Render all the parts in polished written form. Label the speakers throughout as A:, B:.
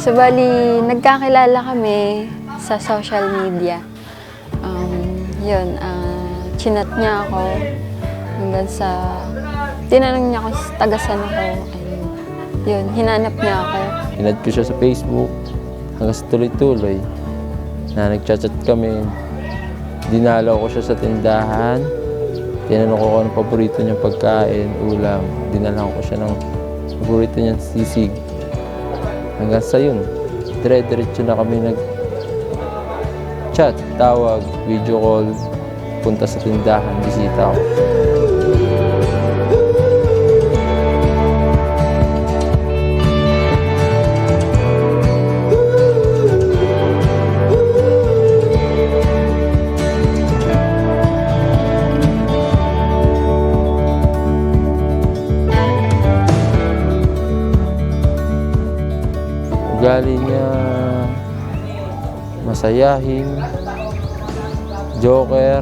A: So, bali, nagkakilala kami sa social media. Chinat niya ako hanggang sa, tinanong niya kung taga-saan ako. Yun, hinanap niya ako.
B: Hinad ko siya sa Facebook hanggang sa tuloy-tuloy na nagchat-chat kami. Dinalaw ko siya sa tindahan. Tinanong ko kung anong paborito niyang pagkain, ulam. Dinalaw ko siya ng paborito niyang sisig. Hanggang sa yun, dire-diretso na kami nag-chat, tawag, video call, punta sa tindahan, bisita ko. Ugali niya masayahin, joker,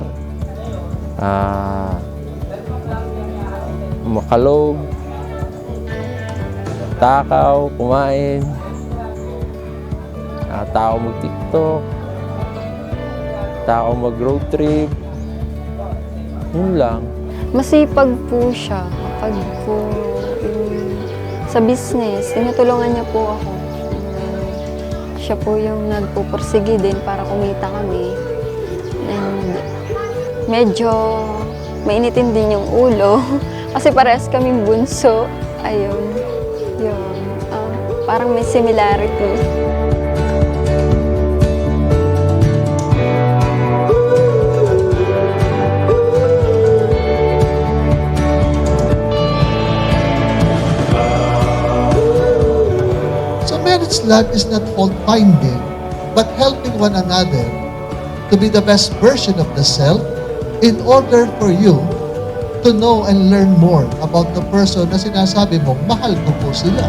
B: makalog, takaw, kumain, tao mag-TikTok, tao mag-road trip, yun lang.
A: Masipag po siya kapag po sa business, tinutulungan niya po ako. Siya po yung nagpupursige din para kumita kami. And medyo mainitin din yung ulo kasi parehas kaming bunso. Ayun, yun. Parang may similarity.
C: Marriage love is not fault-finding, but helping one another to be the best version of the self in order for you to know and learn more about the person na sinasabi mo, mahal ko po sila.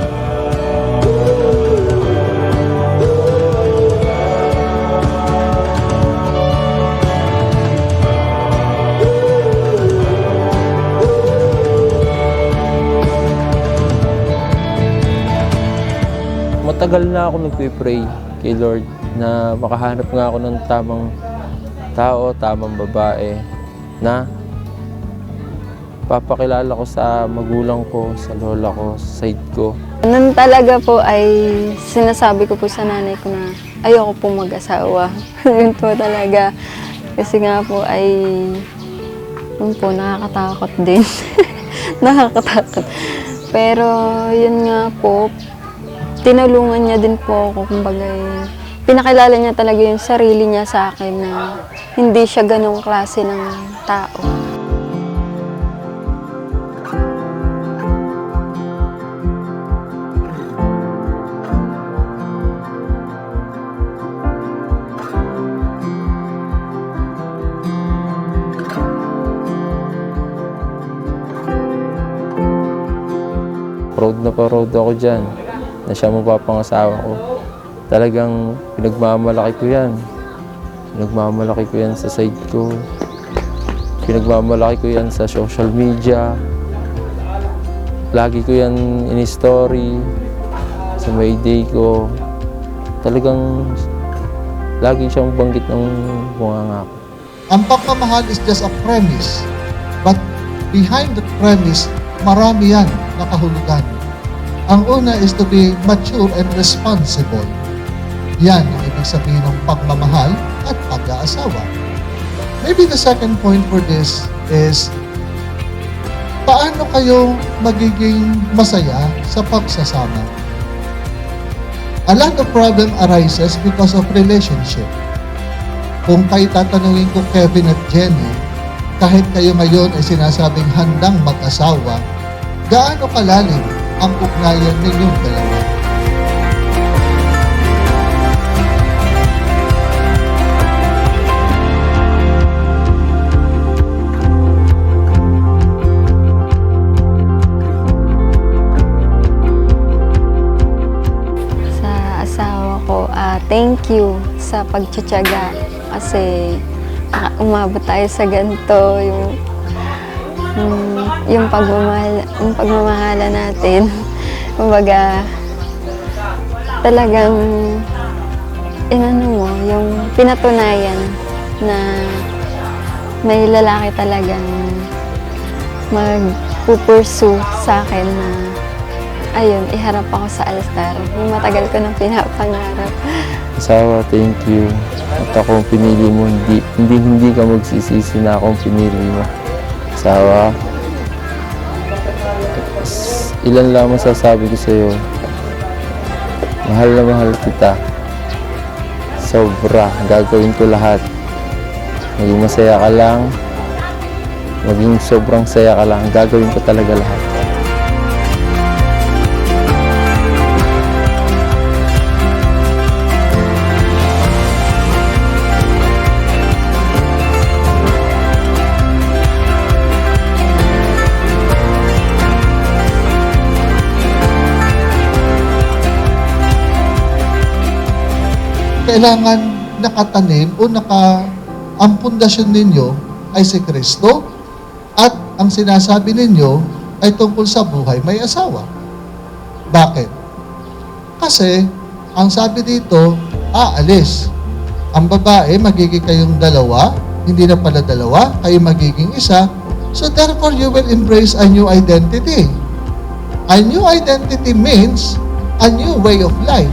B: Matagal na ako nagpipray kay Lord na makahanap nga ako ng tamang tao, tamang babae na papakilala ko sa magulang ko, sa lola ko, sa side ko.
A: Noon talaga po ay sinasabi ko po sa nanay ko na ayoko po mag-asawa. Yun po talaga. Kasi nga po ay yun po, nakakatakot din. Nakakatakot. Pero yun nga po, tinulungan niya din po ako, kumbaga pinakilala niya talaga yung sarili niya sa akin na hindi siya ganong klase ng tao.
B: Proud ako dyan na siya mapapangasawa ko. Talagang pinagmamalaki ko yan. Pinagmamalaki ko yan sa side ko. Pinagmamalaki ko yan sa social media. Lagi ko yan in-story sa may day ko. Talagang lagi siyang banggit ng bunganga ko.
C: Ang pagmamahal is just a premise, but behind the premise, marami yan nakahulugan. Ang una is to be mature and responsible. Yan ang ibig sabihin ng pagmamahal at pag-aasawa. Maybe the second point for this is, paano kayo magiging masaya sa pagsasama? A lot of problem arises because of relationship. Kung kayo tatanungin ko, Kevin at Jenny, kahit kayo ngayon ay sinasabing handang mag-asawa, gaano kalalim ang ugnayan ninyong dalawa?
A: Sa asawa ko, thank you sa pagtsatsaga kasi umabot tayo sa ganito, yung pagmamahala natin. Kumbaga, talagang inano mo, yung pinatunayan na may lalaki talagang mag-pursue sa akin na ayun, iharap ako sa altar. Yung matagal ko nang pinapangarap.
B: Asawa, thank you. At akong pinili mo, hindi ka magsisisi na akong pinili mo. Asawa, ilan lang masasabi ko sa'yo. Mahal na mahal kita. Sobra, gagawin ko lahat. Maging masaya ka lang, maging sobrang saya ka lang, gagawin ko talaga lahat.
C: Kailangan nakatanim o ang pundasyon ninyo ay si Kristo at ang sinasabi ninyo ay tungkol sa buhay may asawa. Bakit? Kasi ang sabi dito, aalis. Ang babae, magiging kayong dalawa, hindi na pala dalawa, kayo magiging isa. So therefore, you will embrace a new identity. A new identity means a new way of life.